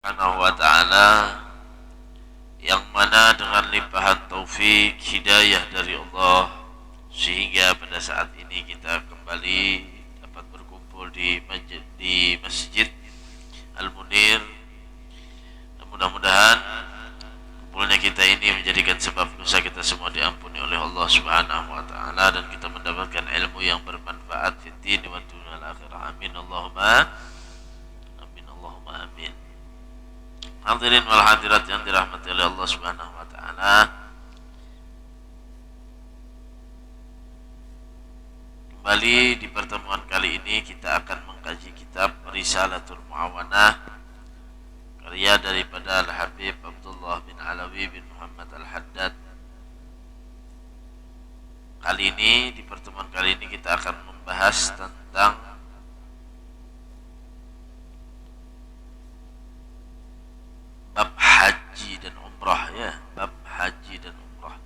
Subhanahu wa ta'ala, yang mana dengan limpahan taufik hidayah dari Allah sehingga pada saat ini kita kembali dapat berkumpul di Masjid Al-Munir. Mudah-mudahan kumpulnya kita ini menjadikan sebab dosa kita semua diampuni oleh Allah Subhanahu wa ta'ala, dan kita mendapatkan ilmu yang bermanfaat fid din wa dunya akhirah. Amin Allahumma amin Allahumma amin. Hadirin wal hadirat yang dirahmati oleh Allah Subhanahu wa taala, kembali di pertemuan kali ini kita akan mengkaji kitab Risalatul Muawanah, karya daripada Al-Habib Abdullah bin Alawi bin Muhammad Al-Haddad. Kali ini, di pertemuan kali ini kita akan membahas tentang bab haji dan umrah, ya, bab haji dan umrah.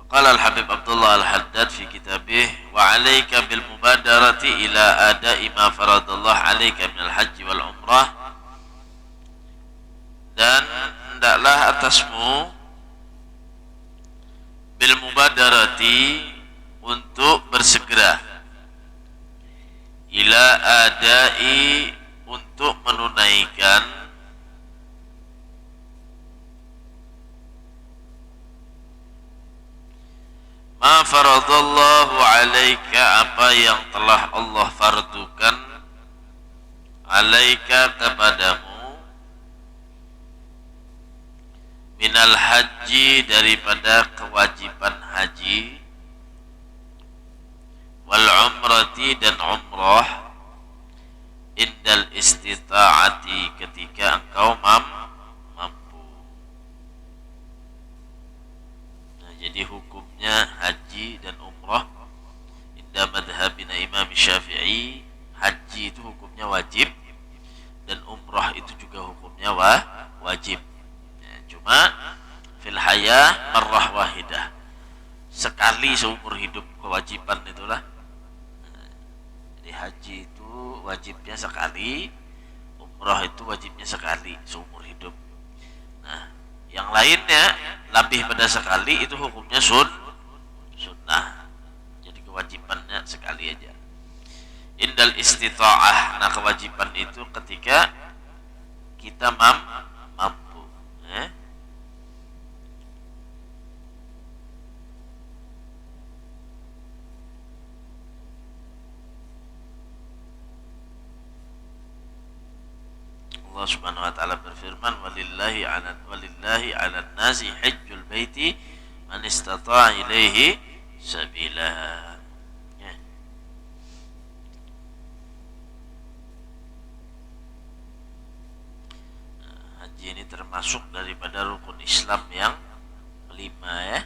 Qala Al-Habib Abdullah Al-Haddad fi kitabih wa 'alaika bil mubadarati ila ada'i ma faradallah 'alaika minal haji wal umrah, dan hendaklah atasmu bil mubadarati untuk bersegera, ila adai untuk menunaikan, ma faradallahu alaika apa yang telah Allah fardukan, alaika kepadamu, minal haji daripada kewajiban haji, wal umrati dan umrah, indal istita'ati ketika engkau mampu. Nah, jadi hukumnya haji dan umrah inda madhabina Imam Syafi'i, haji itu hukumnya wajib dan umrah itu juga hukumnya wajib. Ya, cuma fil haya marrah wahidah, sekali seumur hidup kewajiban itulah. Jadi haji itu wajibnya sekali, umrah itu wajibnya sekali seumur hidup. Nah, yang lainnya lebih pada sekali itu hukumnya sunnah. Jadi kewajibannya sekali aja. Indal istita'ah, nah kewajiban itu ketika kita mampu. Allah Subhanahu wa taala berfirman, walillahi 'alan nasi hajjul baiti man istata'a ilaihi sabila. Ya. Haji ini termasuk daripada rukun Islam yang kelima, ya.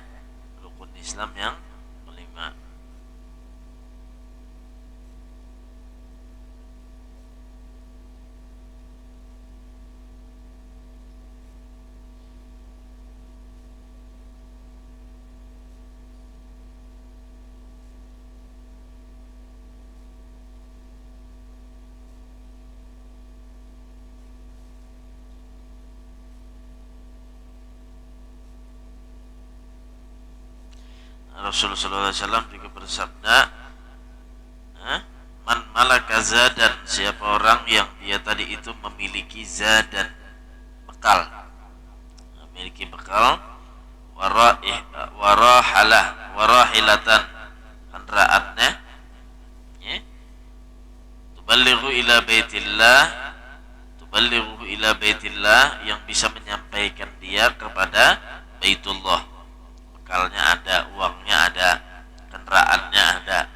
Rukun Islam yang kelima. Rasulullah SAW juga bersabda, man malaka zadan, siapa orang yang dia tadi itu memiliki zadan, bekal, memiliki bekal, warahilatan, kendaraannya, ya, tuballighu ila baitillah, yang bisa menyampaikan dia kepada Baitullah. Bekalnya ada, uangnya ada, kendaraannya ada.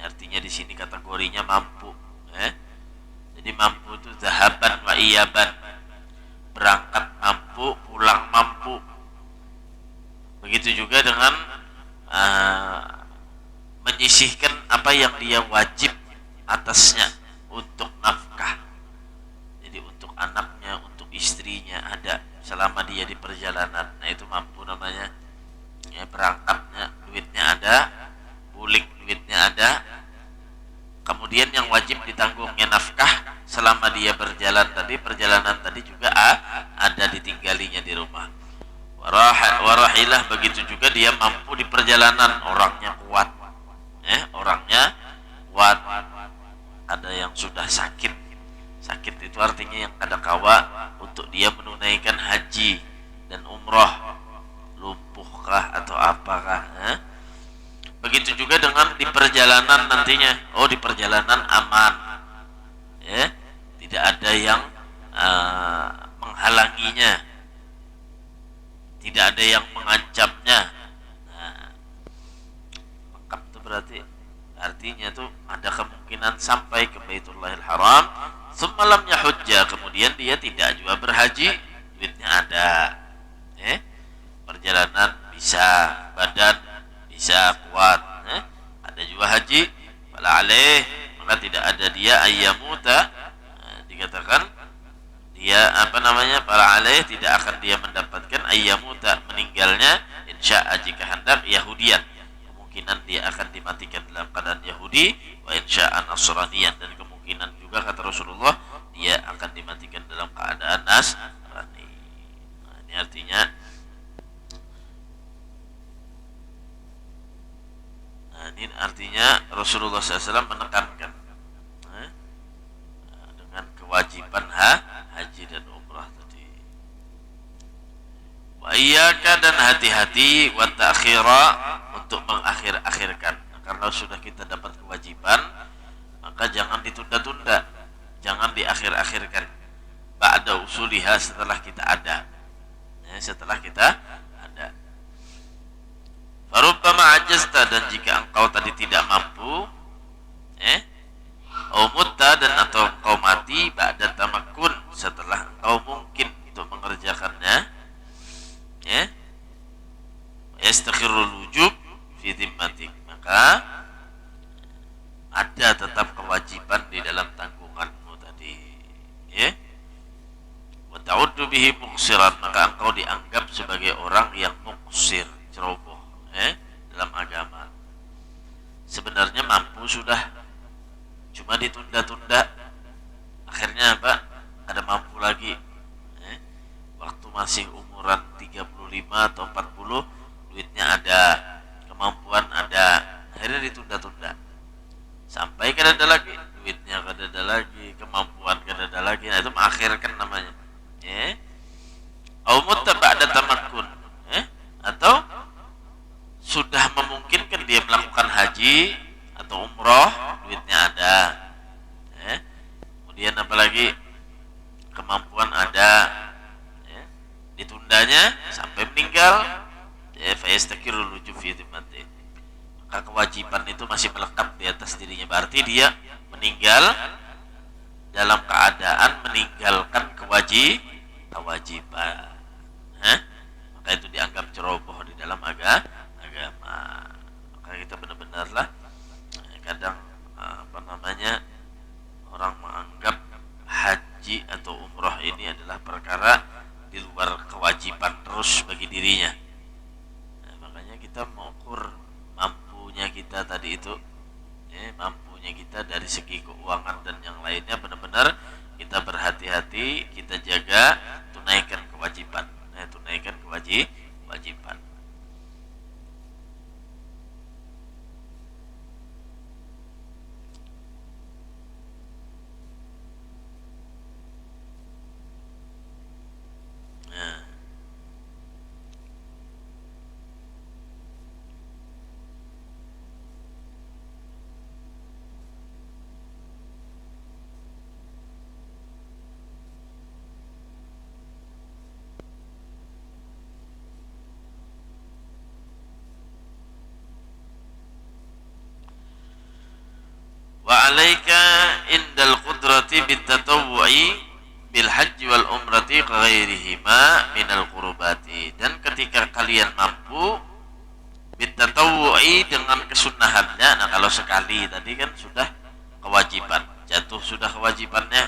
Artinya di sini kategorinya mampu. Jadi mampu itu zahaban wa iyaban, berangkat mampu, pulang mampu. Begitu juga dengan menyisihkan apa yang dia wajib atasnya untuk nafkah. Jadi untuk anaknya, untuk istrinya ada selama dia di perjalanan. Nah, itu mampu namanya. Ya, berangkatnya duitnya ada, bulik duitnya ada, kemudian kemudian yang wajib ditanggungnya nafkah selama dia perjalanan tadi juga ada ditinggalinya di rumah. Warahilah, begitu juga dia mampu di perjalanan, orangnya kuat, orangnya kuat. Ada yang sudah sakit itu artinya yang kadangkala untuk dia menunaikan haji dan umrah, lumpuhkah atau apakah, begitu juga dengan di perjalanan nantinya. Di perjalanan aman, tidak ada yang menghalanginya, tidak ada yang mengancamnya. Lengkap itu berarti artinya tuh ada kemungkinan sampai ke Baitullahil Haram, semalamnya hujjah, kemudian dia tidak juga berhaji, duitnya ada, perjalanan bisa, badan bisa kuat, ada juga haji, fala alaih, maka tidak ada dia ayyamuta, dikatakan dia fala alaih, tidak akan dia mendapatkan ayyamuta, meninggalnya insya'a jika hendak Yahudian, kemungkinan dia akan dimatikan dalam keadaan Yahudi, wa insya'a Nasraniyan, dan kemungkinan juga kata Rasulullah dia akan dimatikan dalam keadaan Nasrani. Ini artinya Rasulullah SAW menekankan dengan kewajiban haji dan umrah tadi. Wa iyyaka, dan hati-hati, wa ta'khira, untuk mengakhir-akhirkan. Karena sudah kita dapat kewajiban, maka jangan ditunda-tunda, jangan diakhir-akhirkan. Ba'da usuliha, setelah kita ada, Farubbama ajazta, dan jika engkau tadi tidak mampu, au mutta, dan atau engkau mati, ba'da tamakkun, setelah engkau mungkin untuk mengerjakannya, yastakhirul wujub fi dhimmatik, maka ada tetap kewajiban di dalam tanggunganmu tadi, wa ta'uddu bihi muqsiran, maka engkau dianggap sebagai orang yang muqsir, ceroboh dalam agama. Sebenarnya mampu sudah, cuma ditunda-tunda, akhirnya ada mampu lagi, waktu masih umuran 35 atau 40, duitnya ada, kemampuan ada, akhirnya ditunda-tunda sampai kada ada lagi, duitnya kada ada lagi, kemampuan kada ada lagi. Nah, itu mengakhirkan namanya, au mutta ba'da tamakkun, atau sudah memungkinkan dia melakukan haji atau umroh, duitnya ada, kemudian apalagi kemampuan ada, ditundanya sampai meninggal, fa yastakirul wujub fi dhimmati, maka kewajiban itu masih melekat di atas dirinya, berarti dia meninggal dalam keadaan meninggalkan kewajiban, maka itu dianggap ceroboh di dalam agama. Maka kita benar-benarlah, kadang orang menganggap haji atau umroh ini adalah perkara di luar kewajiban terus bagi dirinya. Makanya kita mengukur mampunya kita tadi itu, mampunya kita dari segi keuangan dan yang lainnya, benar-benar kita berhati-hati, kita jaga, tunaikan kewajiban, kewajiban. Wa alaika indal qudrati bitatawwu'i bil haji wal umrati ghairihima minal qurbati, dan ketika kalian mampu bitatawwu'i, dengan kesunahannya. Nah, kalau sekali tadi kan sudah kewajiban, jatuh sudah kewajibannya,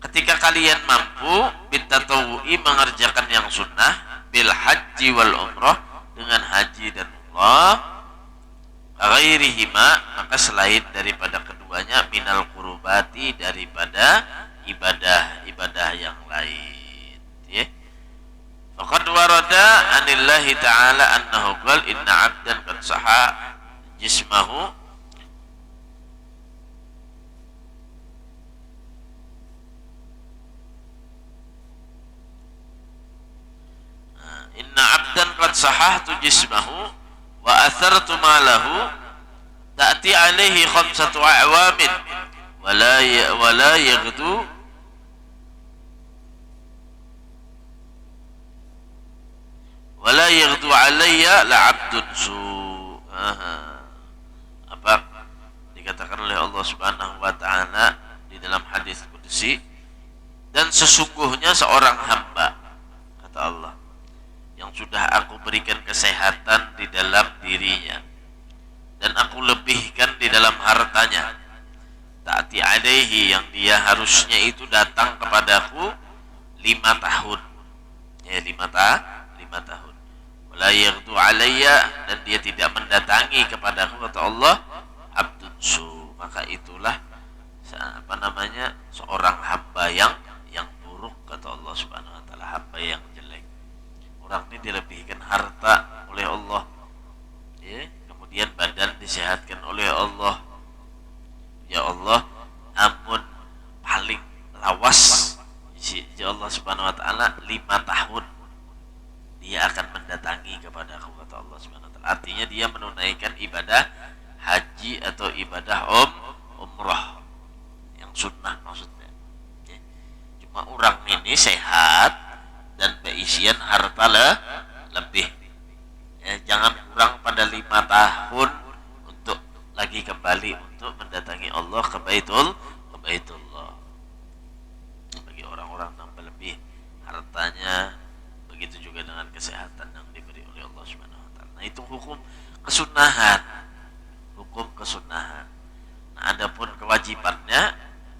ketika kalian mampu bitatawwu'i, mengerjakan yang sunnah, bil haji wal umrah, dengan haji dan umrah, ghairihima, maka selain daripada keduanya, minal qurubati, daripada ibadah-ibadah yang lain. Ya. Faqad warada anillahi ta'ala annahu qala inna 'abdan qad saha jismahu inna 'abdan qad sahahtu jismahu wa athartu malahu ta'ti alaihi khamsatu a'wamin wala yaghdu alayya la'abdun su. Apa dikatakan oleh Allah Subhanahu wa taala di dalam hadis qudsi, dan sesungguhnya seorang hamba, kata Allah, yang sudah aku berikan kesehatan di dalam dirinya dan aku lebihkan di dalam hartanya, ta'ti alaihi, yang dia harusnya itu datang kepadaku 5 tahun, ya 5 tahun, wala yaghdu alayya, dan dia tidak mendatangi kepadaku, kata Allah, abdun su, maka itulah seorang hamba yang buruk, kata Allah Subhanahu wa taala, hamba yang jelek. Orang ini dilebihkan harta oleh Allah, ya, kemudian badan disehatkan oleh Allah. Ya Allah, ampun paling lawas ya Allah Subhanahu wa taala 5 tahun dia akan mendatangi kepada aku, kata Allah Subhanahu wa taala. Artinya dia menunaikan ibadah haji atau ibadah umrah yang sunnah maksudnya. Ya. Cuma orang ini sehat dan keisian harta lebih. Ya, jangan kurang pada 5 tahun untuk lagi kembali untuk mendatangi Allah ke Baitullah. Bagi orang-orang yang lebih hartanya, begitu juga dengan kesehatan yang diberi oleh Allah Subhanahu wa taala. Nah, itu hukum kesunahan. Nah, adapun kewajibannya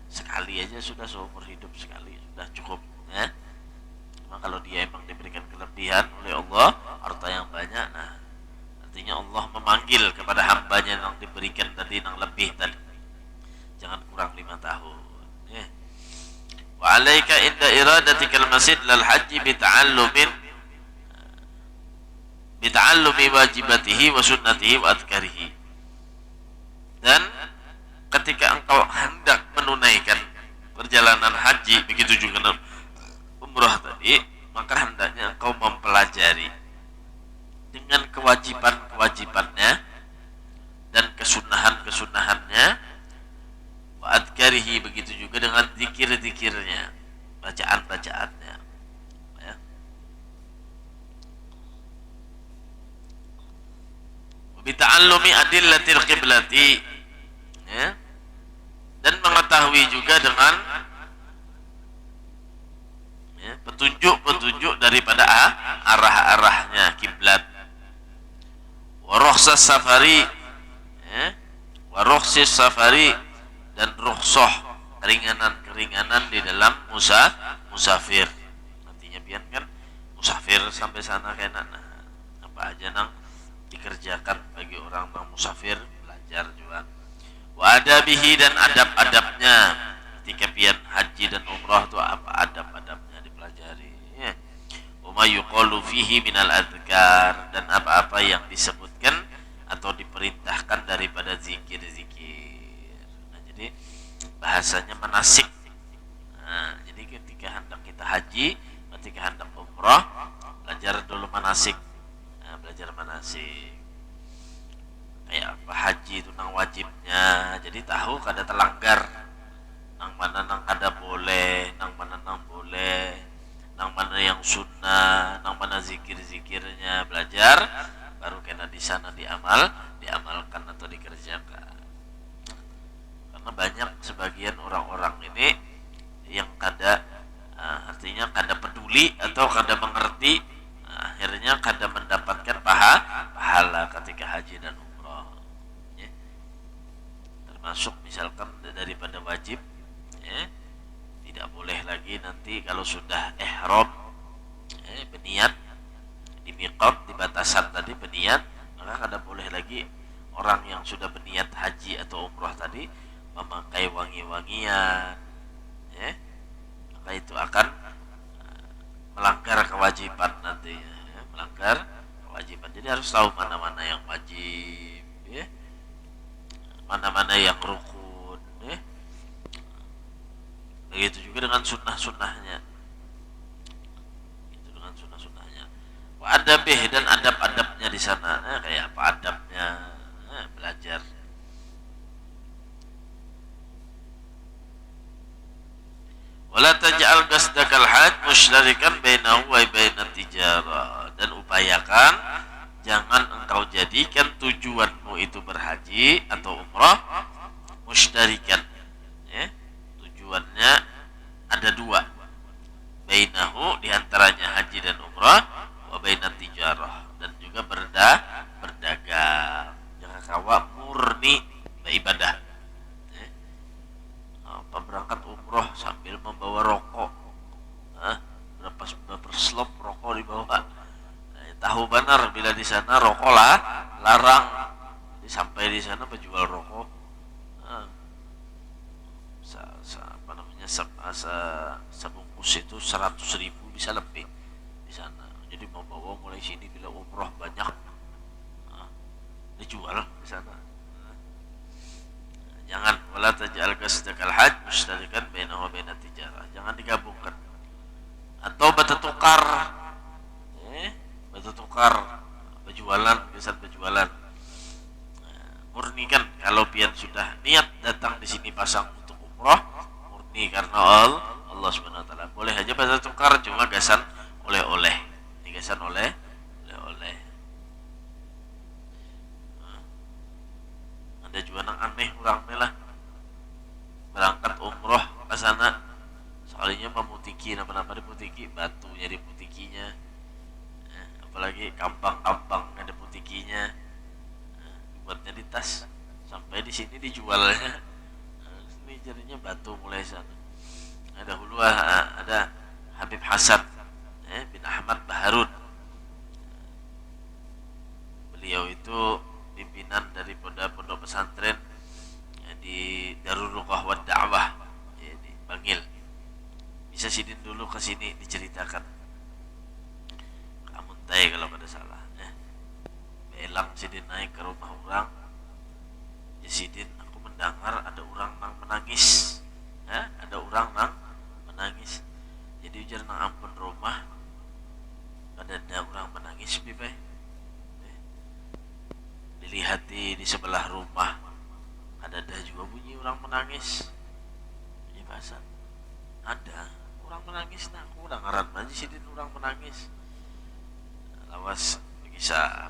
sekali aja sudah, seumur hidup sekali sudah cukup, ya. Cuma kalau dia emang diberikan kelebihan oleh Allah, harta yang banyak, nah artinya Allah memanggil kepada hambanya yang diberikan tadi, yang lebih tadi, jangan kurang 5 tahun, ya. Wa alaika inda iradatikal masjid lal haji bita'allumi wajibatihi wa sunnatihi wa adkarihi. Dan ketika engkau hendak menunaikan perjalanan haji, begitu juga umrah tadi, maka hendaknya engkau mempelajari dengan kewajiban-kewajibannya dan kesunahan-kesunahannya, wa adkarihi, begitu juga dengan zikir-zikirnya, bacaan-bacaannya, ya. Bita'allumi adillatil qiblati, ya. Dan mengetahui juga dengan, ya, petunjuk-petunjuk daripada arah-arahnya kiblat. Wa rukhsas safari, ya. Wa rukhsis safari, dan rukhsah keringanan-keringanan di dalam musafir. Nantinya biar kan musafir sampai sana kena, nah, apa aja nang dikerjakan bagi orang yang musafir, belajar juga. Wa adabihi, dan adab-adabnya ketika pian haji dan umrah itu apa adab-adabnya dipelajari, ya. Wa ma yuqalu fihi minal adhkar, dan apa-apa yang disebutkan atau diperintahkan daripada zikir-zikir. Nah, jadi bahasanya manasik. Nah, jadi ketika hendak kita haji, ketika hendak umrah, belajar dulu manasik. Nah, belajar manasik. Kayak apa haji itu nang wajibnya, jadi tahu kada terlanggar, nang mana nang kada boleh, nang mana nang boleh, nang mana yang sunnah, nang mana zikir-zikirnya, belajar baru kena di sana diamalkan atau dikerjakan. Karena banyak sebagian orang-orang ini yang kada, artinya kada peduli atau kada mengerti, akhirnya kada mendapatkan pahala ketika haji dan umrah, ya. Termasuk misalkan daripada wajib, ya, tidak boleh lagi nanti kalau sudah ihram, berniat di miqat, di batasan tadi berniat, maka kada boleh lagi orang yang sudah berniat haji atau umroh tadi memakai wangi-wangian, ya, maka itu akan melanggar kewajiban nanti, ya, melanggar kewajiban. Jadi harus tahu mana-mana yang wajib, ya, mana-mana yang rukun, ya. Begitu juga dengan sunnah-sunnahnya, itu dengan sunnah-sunnahnya. Wa adabih, dan adab-adabnya di sana, kayak apa adabnya, belajar. Wala taj'al qasdakal hajj musyrarikan bainahu wa bainat tijarah, dan upayakan jangan engkau jadikan tujuanmu itu berhaji atau umrah musyrarikan, ya, tujuannya ada dua, bainahu, diantaranya haji dan umrah, wa bainat tijarah, dan juga berdagang. Jangan kawa murni beribadah, ya. Apa berangkat umroh sambil membawa rokok, berapa slop rokok dibawa, tahu benar bila di sana rokok lah larang, sampai di sana penjual rokok apa namanya sebungkus itu 100.000 bisa lebih di sana. Jadi mau bawa mulai sini bila umroh banyak, dijual di sana. Jangan, wala taj'al qasdakal hajj musyrarikan bainahu wa bainat tijarah, jangan digabungkan. Atau batu tukar, batu tukar, berjualan, biasa berjualan. Murnikan kalau pian sudah niat datang di sini pasang untuk umroh, murni karena Allah Subhanahu wa taala. Boleh aja batu tukar, cuma gasan oleh-oleh. Ini gasan oleh-oleh. Ada juga yang aneh orang lah berangkat umroh ke sana, soalnya memutiki, apa-apa diputiki, batunya diputikinya, apalagi kampang-kampang ada putikinya, buatnya di tas, sampai di sini dijualnya. Ini jadinya batu mulai sana. Ada dahulu ada Habib Hasan bin Ahmad Baharun. Beliau itu pimpinan dari pondok pesantren di Darul Lughah wa Da'wah, di Bangil. Bisa sidin dulu ke sini diceritakan. Kamu tay kalau pada salah, belang sidin naik ke rumah orang. Ya sidin, aku mendengar ada orang nang menangis, ada orang nang menangis. Jadi ujar nang ampun rumah, ada orang menangis, bibe. Dilihat di sebelah rumah, ada juga bunyi orang menangis. Ini bahasa ada orang menangis, nah aku udah ngaran aja sih orang menangis. Lawas begisah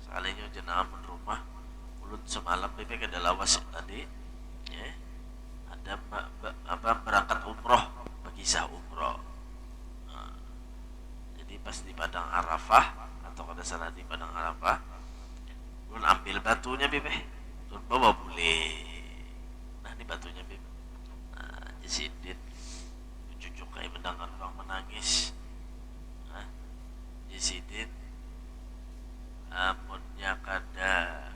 sekalinya jenah ampun rumah ulun semalam bebek ada lawas tadi, ya, ada berangkat umroh, begisah umroh. Nah, jadi pas di Padang Arafah atau kada salah di Padang Arafah, ulun ambil batunya bebek, ulun bawa boleh. Nah ini batunya bebek. Nah jasidin cucuk kayak mendengar orang menangis. Nah jasidin amunnya kada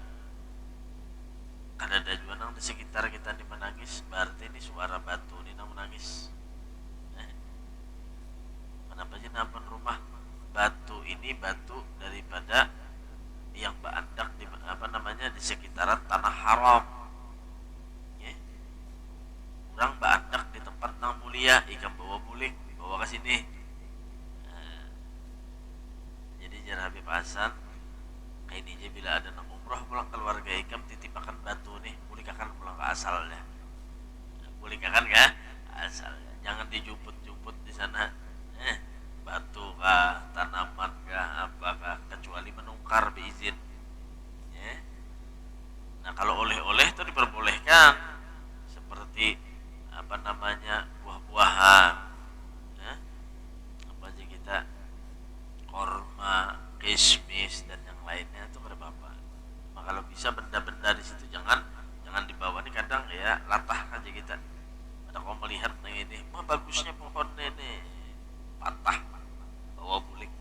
juga nang di sekitar kita nih menangis, berarti ini suara batu ini nang menangis. Kenapa sih nampun rumah batu ini, batu daripada yang baandak di di sekitaran tanah haram, ya. Orang baandak di tempat nang mulia, ikan bawa bulik bawa ke sini. Nah, jadi jar Habib Hasan ini aja bila ada nang umroh pulang keluarga ikam titipakan batu nih, bulikakan pulang ke asalnya, bulikakan ke asalnya, jangan dijuput-juput di sana, batu kah, tanaman kah, apakah, kecuali menungkar beizin, ya. Nah kalau oleh-oleh itu diperbolehkan, seperti buah-buahan, ya. Apa aja kita, korma, kismis dan yang lainnya itu kada apa-apa. Nah, kalau bisa benda-benda di situ jangan dibawa. Nih kadang ya latah aja kita. Ada kau melihat nih ini, bagusnya pohon ini patah, bawa bulik.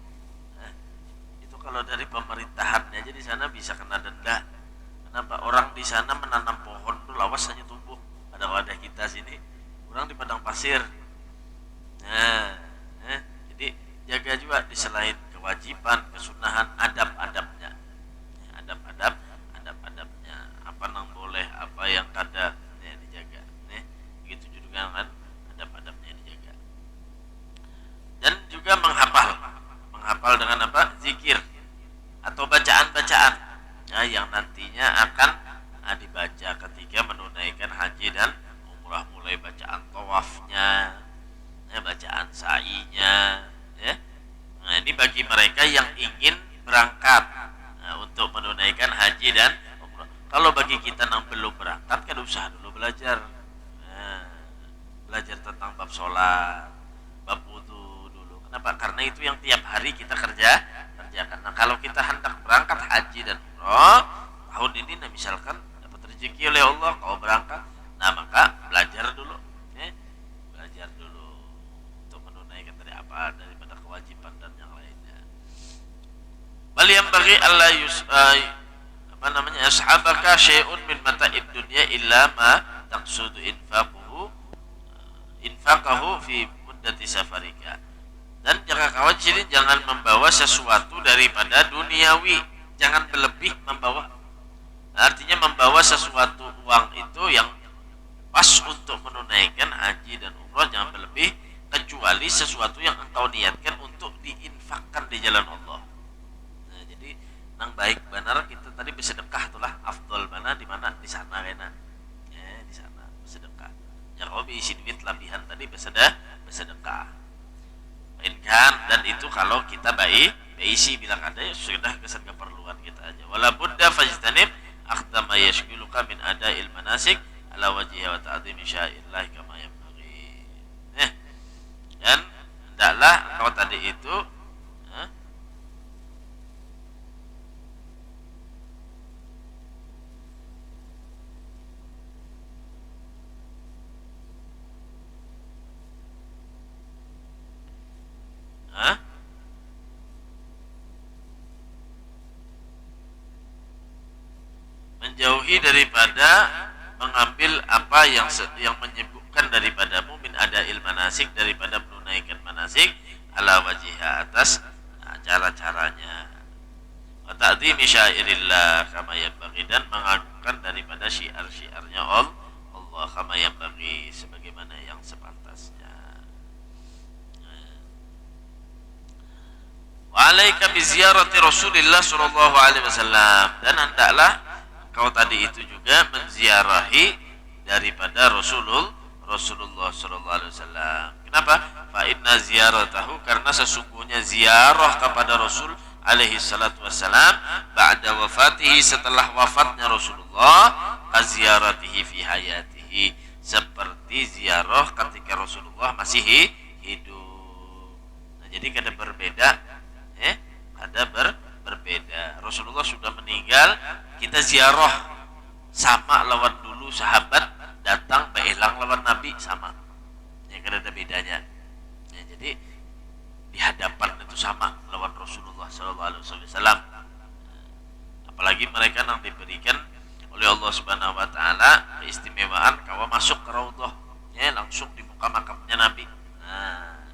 Itu kalau dari pemerintahannya aja di sana bisa kena denda. Kenapa? Orang di sana menanam pohon tuh lawas hanya tumbuh. Ada wadah kita sini, orang di padang pasir. Nah, jadi jaga juga di selain kewajiban, kesunahan, adab-adabnya. Adab-adab, adab-adabnya. Apa yang boleh, apa yang kada, ya dijaga. Begitu juga kan adab-adabnya dijaga. Dan juga menghafal dengan apa? Zikir atau bacaan-bacaan yang nantinya akan dibaca ketika menunaikan haji dan umrah, mulai bacaan tawafnya, bacaan sa'inya, ya. Nah, ini bagi mereka yang ingin berangkat untuk menunaikan haji dan umrah. Kalau bagi kita yang belum berangkat kan usah dulu belajar. Belajar tentang bab sholat, bab wudu dulu. Kenapa? Karena itu yang tiap hari kita kerjakan. Nah, kalau kita hendak berangkat haji dan umrah tahun ini, nah misalkan dapat rezeki oleh Allah kau berangkat, nah maka belajar dulu, belajar dulu untuk menunaikan daripada kewajiban dan yang lainnya. Bal yang bagi Allah ashabaka syai'un min mata'id dunya illa ma taqsudu infaqahu fi muddati safarika. Dan jangan membawa sesuatu daripada duniawi, jangan berlebih membawa. Artinya membawa sesuatu uang itu yang pas untuk menunaikan haji dan umrah, jangan berlebih kecuali sesuatu yang engkau niatkan untuk diinfakkan di jalan Allah. Nah, jadi nang baik benar kita tadi bersedekah itulah afdol mana di mana di sana kena. Di sana bersedekah. Ya kalau isi duit labihan tadi bersedekah. Inkan, dan itu kalau kita isi bilang ada ya sudah kesan keperluan kita aja. Wala budda fajtanib akhtama yashghiluka min ada'il manasik ala wajhiha wa ta'dhimi sya'illah kama yanbaghi. Dan hendaklah kalau tadi itu menjauhi daripada mengambil apa yang menyebutkan daripadamu min ada'il manasik, daripada menunaikan manasik ala wajhiha, atas cara-caranya, wa ta'dhimi syairillah kama yanbaghi, dan mengagungkan daripada syiar-syiarnya Allah kama yanbaghi, sebagaimana yang sepantasnya. Wa alaika bi ziyarati Rasulillah sallallahu alaihi wasallam, dan hendaklah kau tadi itu juga menziarahi daripada Rasulullah sallallahu alaihi wasallam. Kenapa? Fa inna ziyaratahu, karena sesungguhnya ziarah kepada Rasul alaihi salatu wasallam ba'da wafatihi, setelah wafatnya Rasulullah, kaziyaratihi fi hayatihi, seperti ziarah ketika Rasulullah masih hidup. Nah, jadi kada berbeda, ada berbeda. Rasulullah sudah meninggal, kita ziarah sama lawan dulu sahabat datang beelang lawan Nabi sama. Ya kan ada bedanya. Ya, jadi di hadapan itu sama lawan Rasulullah sallallahu alaihi wasallam. Apalagi mereka yang diberikan oleh Allah Subhanahu wa taala keistimewaan kawa masuk ke raudhah, langsung di muka makamnya Nabi. Nah,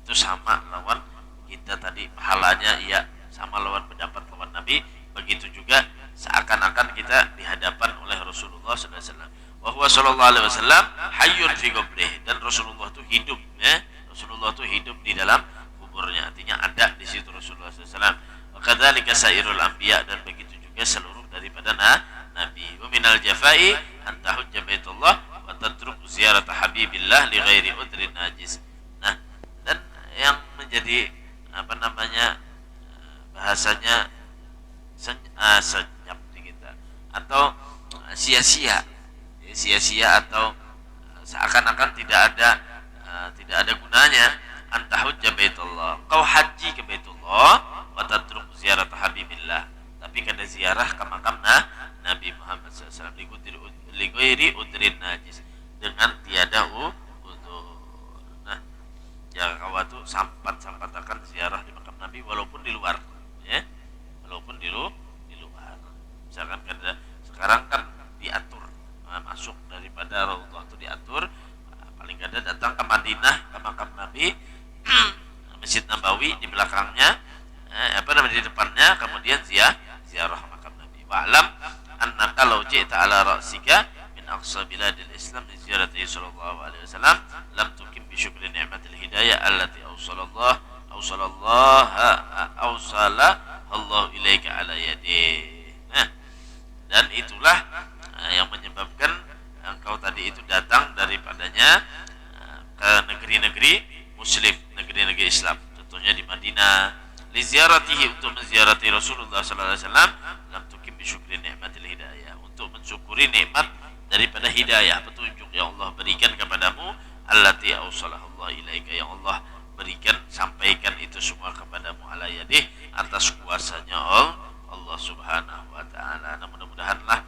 itu sama lawan kita tadi pahalanya, iya sama lawan pendapat lawan Nabi. Begitu juga seakan-akan kita dihadapan oleh Rasulullah sallallahu alaihi wasallam. Wa huwa sallallahu alaihi wasallam hayyun fi qabrih, dan Rasulullah itu hidup, Rasulullah itu hidup di dalam kuburnya, artinya ada di situ Rasulullah sallallahu alaihi wasallam. Wa kadzalika sairul anbiya, dan begitu juga seluruh daripada nabi. Wa minal jafai an tahujja baitullah wa tatruk ziyarat habibillah li ghairi udrin najis. Nah, dan yang menjadi bahasanya senyap di kita, atau sia-sia atau seakan-akan tidak ada gunanya, antahujja baitullah, kau haji ke baitullah wa tatruk ziarah habibillah, tapi kada ziarah ke makam Nabi Muhammad SAW li udrin najis, dengan tiada udzur. Nah, jangan kau tu sampat-sampatakan ziarah di makam Nabi walaupun di luar, walaupun di luar. Misalkan sekarang ada raudhah itu diatur, paling kada datang ke Madinah ke makam Nabi, Masjid Nabawi di belakangnya, di depannya, kemudian ziarah makam Nabi. Wa'lam annaka law ji'ta ala ra'sika min aqsa biladil Islam li ziyarati sallallahu alaihi wasallam lam tukim bi syukri ni'matil hidayah allati awsala Allah ilaika ala yadih. Nah, dan itulah yang menyebabkan engkau tadi itu datang daripadanya ke negeri-negeri muslim, negeri-negeri Islam, contohnya di Madinah, li ziaratihi, untuk menziarati Rasulullah sallallahu alaihi wasallam, lam tukim bi syukri ni'matil hidayah, untuk mensyukuri nikmat daripada hidayah, petunjuk yang Allah berikan kepadamu, allati awsalallahu ilaika, yang Allah berikan, sampaikan itu semua kepadamu, ala yadih, atas kuasanya Allah subhanahu wa ta'ala. Nah, mudah-mudahanlah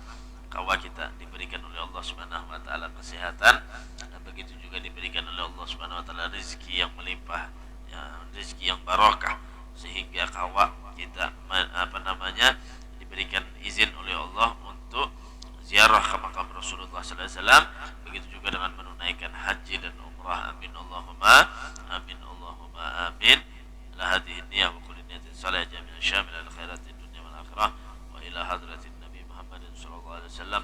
kawa kita diberikan oleh Allah subhanahu wa ta'ala kesehatan, dan begitu juga diberikan oleh Allah subhanahu wa ta'ala rezeki yang melimpah, ya, rezeki yang barakah, sehingga kawa kita diberikan izin oleh Allah untuk ziarah ke makam Rasulullah sallallahu alaihi wasallam, begitu juga dengan menunaikan haji dan umrah. Amin Allahumma amin Allahumma amin. La hadhihi niyyah wa kulli niyatin salih jami'an syamil al khairat dunya wal akhirah wa ila hadratin Nabi Muhammadin sallallahu alaihi wasallam.